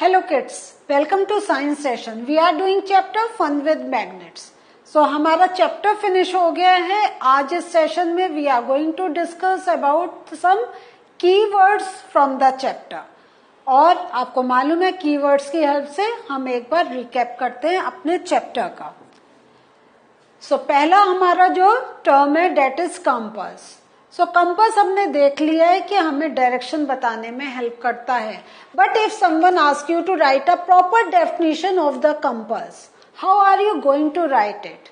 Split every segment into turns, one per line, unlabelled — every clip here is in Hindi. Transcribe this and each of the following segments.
Hello kids, welcome to science session. We are doing chapter fun with magnets. So हमारा चैप्टर फिनिश हो गया है. आज इस सेशन में we are going to discuss about some keywords from the chapter. और आपको मालूम है कीवर्ड्स की हेल्प से हम एक बार रिकैप करते हैं अपने चैप्टर का. सो पहला हमारा जो टर्म है that is compass. So compass हमने देख लिया है कि हमें डायरेक्शन बताने में हेल्प करता है. But if someone ask you to write a proper definition of the compass, how are you going to write it?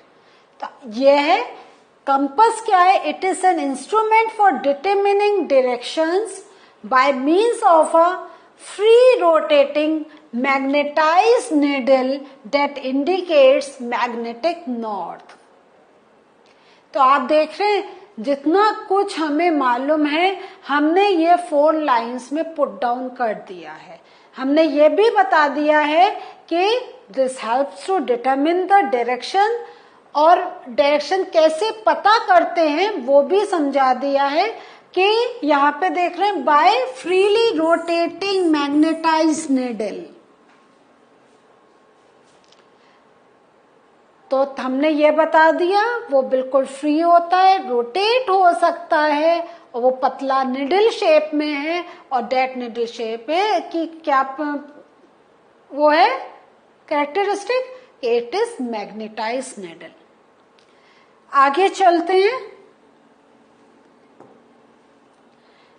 तो ये है कंपास. क्या है? It is an instrument for determining directions by means of a free rotating magnetized needle that indicates magnetic north. तो आप देख रहे हैं जितना कुछ हमें मालूम है हमने ये 4 लाइंस में पुट डाउन कर दिया है. हमने ये भी बता दिया है कि this helps to determine the direction, और डायरेक्शन कैसे पता करते हैं वो भी समझा दिया है कि यहाँ पे देख रहे हैं by freely rotating magnetized needle. तो हमने ये बता दिया वो बिल्कुल फ्री होता है, रोटेट हो सकता है, और वो पतला निडल शेप में है. और डेट निडल शेप है कि क्या वो है characteristic, it is magnetised needle. आगे चलते हैं.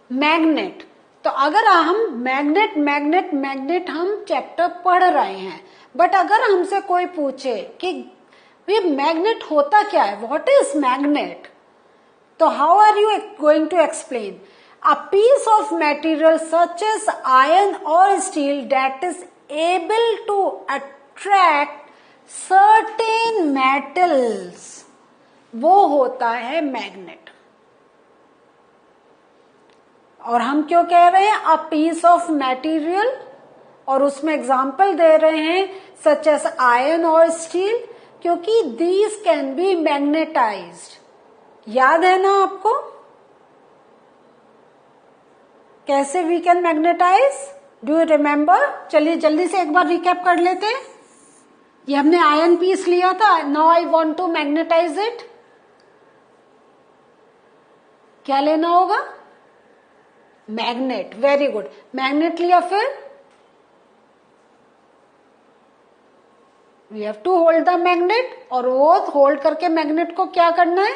मैग्नेट. तो अगर हम मैग्नेट हम चैप्टर पढ़ रहे हैं, बट अगर हमसे कोई पूछे कि ये मैग्नेट होता क्या है, व्हाट इज मैग्नेट, तो how are you going to explain? A piece of material such as iron और steel that is able to attract certain metals, वो होता है मैग्नेट. और हम क्यों कह रहे हैं अ पीस ऑफ मटेरियल, और उसमें एग्जाम्पल दे रहे हैं सच एज आयरन और स्टील, क्योंकि दीज कैन बी मैग्नेटाइज्ड. याद है ना आपको कैसे we can magnetize? Do you remember? चलिए जल्दी से एक बार रिकैप कर लेते हैं. ये हमने आयरन पीस लिया था. Now I want to magnetize it. क्या लेना होगा? मैग्नेट. Very good. मैग्नेट लिया, फिर we have to hold the magnet, और वो होल्ड करके मैग्नेट को क्या करना है?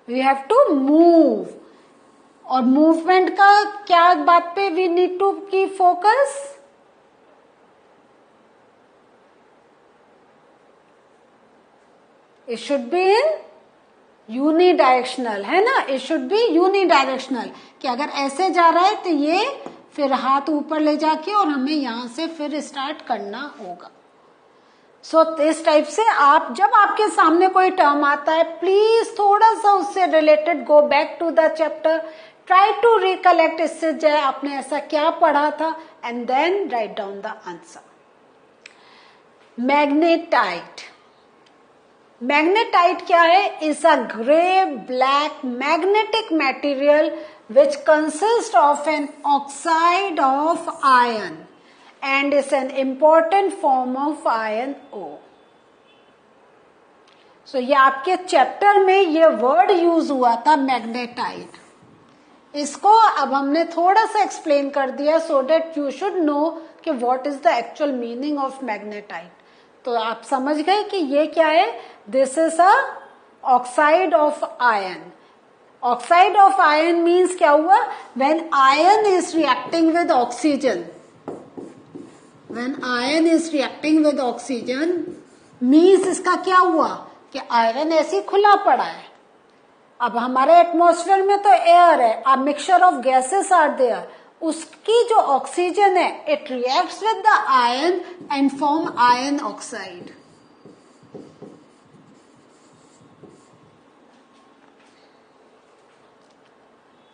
We have to move. और मूवमेंट का क्या बात पे we need to keep focus? It should be in unidirectional, है ना. इट शुड बी यूनिडायरेक्शनल, कि अगर ऐसे जा रहा है तो ये फिर हाथ ऊपर ले जाके और हमें यहां से फिर स्टार्ट करना होगा. सो इस टाइप से आप जब आपके सामने कोई टर्म आता है, प्लीज थोड़ा सा उससे related go back to the chapter, try to recollect, इससे जाए आपने ऐसा क्या पढ़ा था, and then write down the answer. Magnetite. Magnetite क्या है? Is a grey black magnetic material which consists of an oxide of iron and is an important form of iron ore. So ये आपके चैप्टर में ये वर्ड यूज हुआ था मैग्नेटाइट. इसको अब हमने थोड़ा सा एक्सप्लेन कर दिया so that you should know कि what is the actual meaning of magnetite. तो आप समझ गए कि ये क्या है? This is a oxide of iron. Oxide of iron means क्या हुआ? When iron is reacting with oxygen, when iron is reacting with oxygen means इसका क्या हुआ कि आयरन ऐसे खुला पड़ा है. अब हमारे एटमॉस्फेयर में तो एयर है, a mixture of gases are there. उसकी जो ऑक्सीजन है it reacts with the iron and form iron oxide.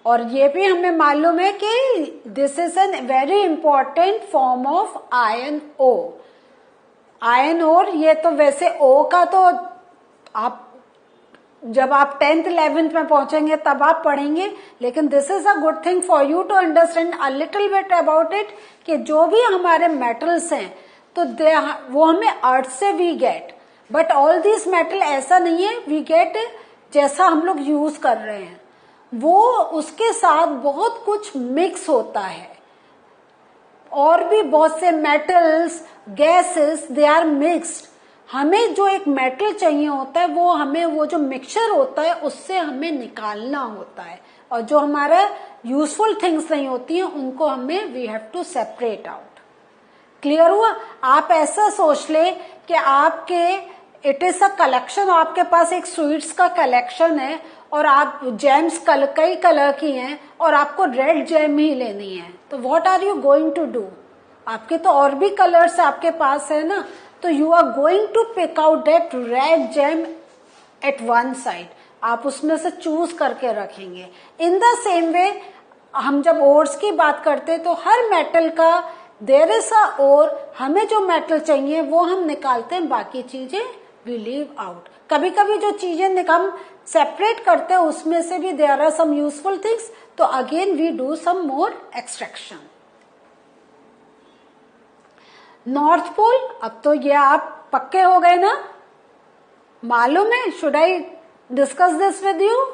और ये भी हमें मालूम है कि this is an very important form of iron ore. Iron ore ये तो वैसे ओ का तो आप जब आप 10th 11th में पहुंचेंगे तब आप पढ़ेंगे, लेकिन this is a good thing for you to understand a little bit about it कि जो भी हमारे मेटल्स हैं तो वो हमें अर्थ से we get, but all this metal ऐसा नहीं है वी गेट जैसा हम लोग यूज कर रहे हैं, वो उसके साथ बहुत कुछ मिक्स होता है, और भी बहुत से metals gases they are mixed. हमें जो एक मेटल चाहिए होता है वो हमें वो जो मिक्सचर होता है उससे हमें निकालना होता है, और जो हमारा यूजफुल थिंग्स नहीं होती हैं उनको हमें we have to separate out. Clear हुआ? आप ऐसा सोच ले कि आपके इट इज अ कलेक्शन, आपके पास एक स्वीट्स का कलेक्शन है और आप जैम्स कई कलर की हैं और आपको रेड जैम ही लेनी है, तो what are you going to do? आपके तो और भी कलर्स आपके पास है ना, तो you are going to pick out that red gem at one side, आप उसमें से चूज करके रखेंगे। इन द सेम वे हम जब ओर्स की बात करते हैं तो हर मेटल का देयर इज अ ओर, हमें जो मेटल चाहिए वो हम निकालते हैं, बाकी चीजें वी लीव आउट। कभी कभी जो चीजें हम सेपरेट करते हैं उसमें से भी there are some useful things, तो again we do some more extraction. North pole, अब तो ये आप पक्के हो गए ना, मालूम है? Should I discuss this with you?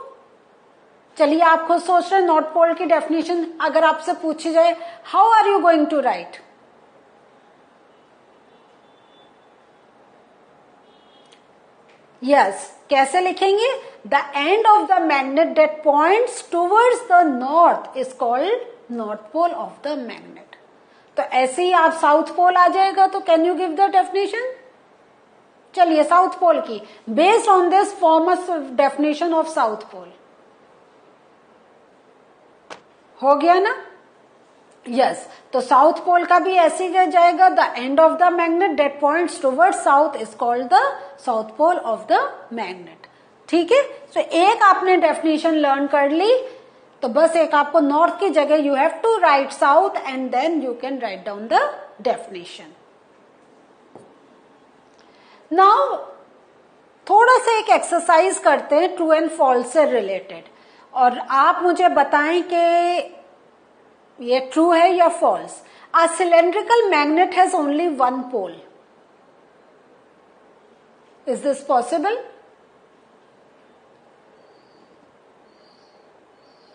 चलिए आप खुद सोच रहे हैं नॉर्थ पोल की डेफिनेशन अगर आपसे पूछी जाए, how are you going to write? Yes, कैसे लिखेंगे? The end of the magnet that points towards the north is called north pole of the magnet. तो ऐसे ही आप साउथ पोल आ जाएगा, तो can you give the definition? चलिए साउथ पोल की, based on this form of definition of south pole. हो गया ना? यस, तो साउथ पोल का भी ऐसे ही जाएगा, the end of the magnet that points towards south is called the south pole of the magnet. ठीक है, तो एक आपने डेफिनेशन लर्न कर ली, तो बस एक आपको नॉर्थ की जगह you have to write south and then you can write down the definition. Now थोड़ा सा एक एक्सरसाइज करते हैं ट्रू एंड फॉल्स से रिलेटेड, और आप मुझे बताएं कि ये ट्रू है या false. A cylindrical magnet has only one pole, is this possible?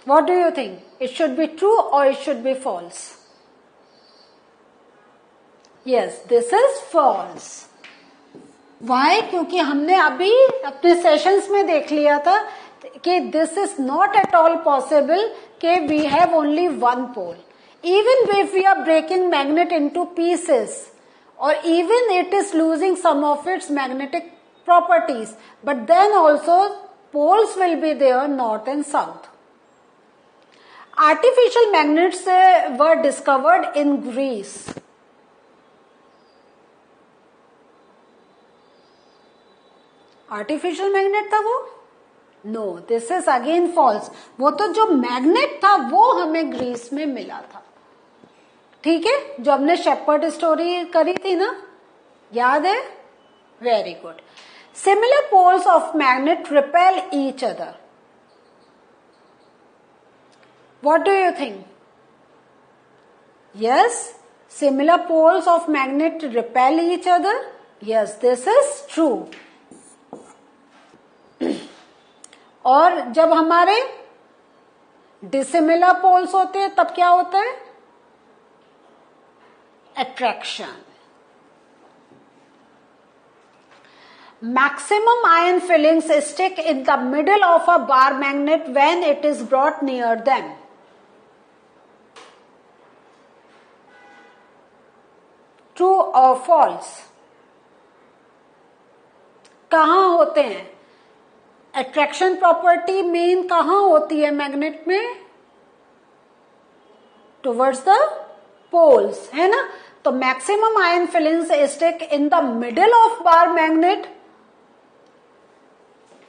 What do you think? It should be true or it should be false? Yes, this is false. Why? क्योंकि हमने अभी अपने सेशंस में देख लिया था कि this is not at all possible कि we have only one pole. Even if we are breaking magnet into pieces, or even it is losing some of its magnetic properties, but then also poles will be there, north and south. Artificial magnets were discovered in Greece. Artificial magnet था वो? No, this is again false. वो तो जो मैग्नेट था वो हमें ग्रीस में मिला था। ठीक है, जो हमने शेपर्ड स्टोरी करी थी ना, याद है? Very good. Similar poles of magnet repel each other. What do you think? Yes, similar poles of magnet repel each other. Yes, this is true. और जब हमारे डिसिमिलर पोल्स होते हैं तब क्या होता है? Attraction. Maximum ion fillings stick in the middle of a bar magnet when it is brought near them. True or false? कहाँ होते हैं? अट्रैक्शन प्रॉपर्टी मेन कहाँ होती है मैग्नेट में? टुवर्ड्स द पोल्स, है ना? तो maximum iron filings stick in the middle of bar magnet.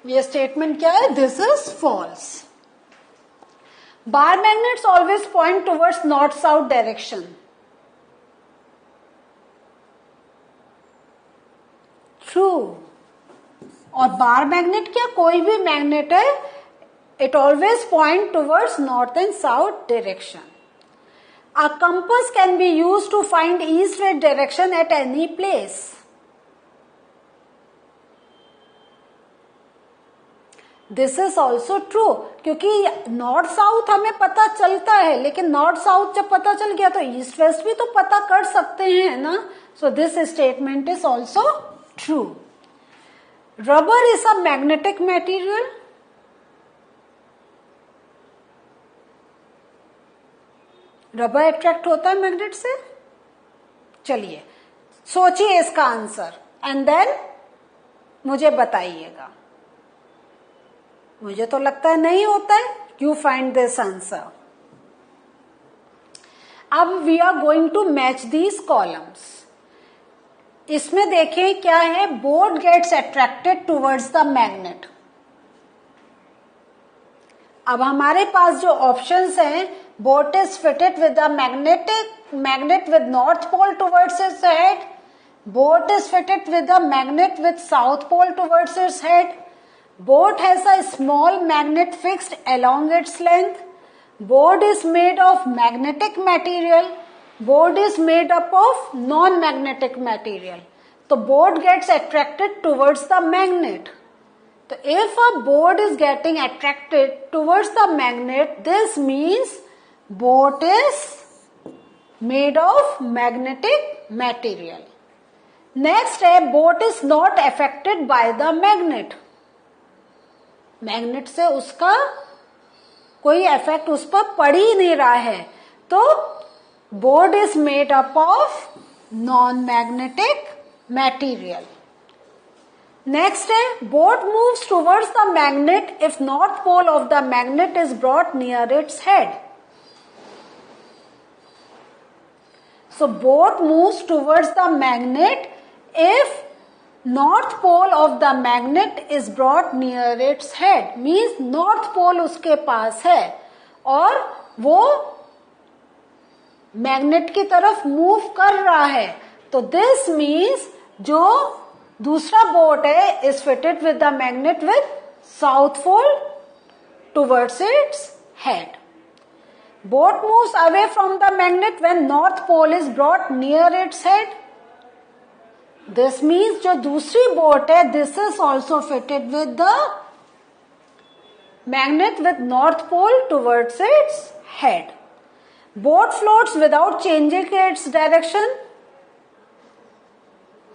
ये स्टेटमेंट क्या है? This is false. Bar magnets always point towards north south direction. True. और बार मैग्नेट क्या, कोई भी मैग्नेट है, it always point towards north and south direction. A compass can be used to find east-west direction at any place. This is also true, क्योंकि नॉर्थ साउथ हमें पता चलता है, लेकिन नॉर्थ साउथ जब पता चल गया तो ईस्ट वेस्ट भी तो पता कर सकते हैं ना. So this statement is also true. Rubber is a magnetic material. Rubber attract होता है मैग्नेट से. चलिए सोचिए इसका आंसर एंड देन मुझे बताइएगा. मुझे तो लगता है नहीं होता है. You find this answer. अब we are going to match these columns. इसमें देखें क्या है, boat gets attracted towards the magnet. अब हमारे पास जो ऑप्शंस हैं, boat is fitted with a magnet with north pole towards its head. Boat is fitted with a magnet with south pole towards its head. Boat has a small magnet fixed along its length. Board is made of magnetic material. Board is made up of non-magnetic material. So boat gets attracted towards the magnet. So if a board is getting attracted towards the magnet, this means boat is made of magnetic material. Next है, boat is not affected by the magnet. Magnet से उसका कोई इफेक्ट उस पर पड़ ही नहीं रहा है. तो boat is made up of non magnetic material. Next है, boat moves towards the magnet if north pole of the magnet is brought near its head. So boat moves towards the magnet if north pole of the magnet is brought near its head. Means north pole उसके पास है और वो मैग्नेट की तरफ मूव कर रहा है. तो दिस मीन्स जो दूसरा बोट है is fitted with the magnet with south pole towards its head. Boat moves away from the magnet when north pole is brought near its head. This means जो दूसरी बोट है, this is also fitted with the magnet with north pole towards its head. Boat floats without changing its direction.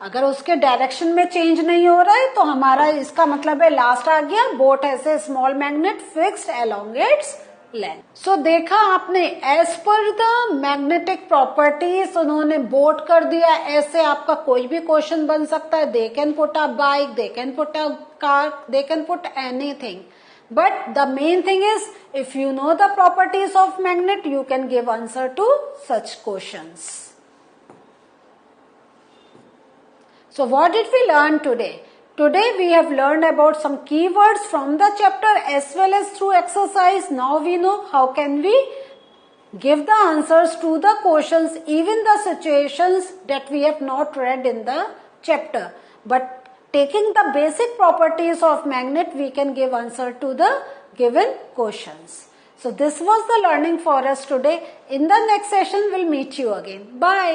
अगर उसके डायरेक्शन में चेंज नहीं हो रहा है तो हमारा इसका मतलब है लास्ट आ गया, boat has a small magnet fixed along its length. So देखा आपने, as per the magnetic properties उन्होंने बोट कर दिया. ऐसे आपका कोई भी क्वेश्चन बन सकता है. They can put a bike, they can put a car, they can put anything. But the main thing is if you know the properties of magnet you can give answer to such questions. So what did we learn today? Today we have learned about some keywords from the chapter as well as through exercise. Now we know how can we give the answers to the questions, even the situations that we have not read in the chapter. But taking the basic properties of magnet, we can give answer to the given questions. So this was the learning for us today. In the next session, we'll meet you again. Bye.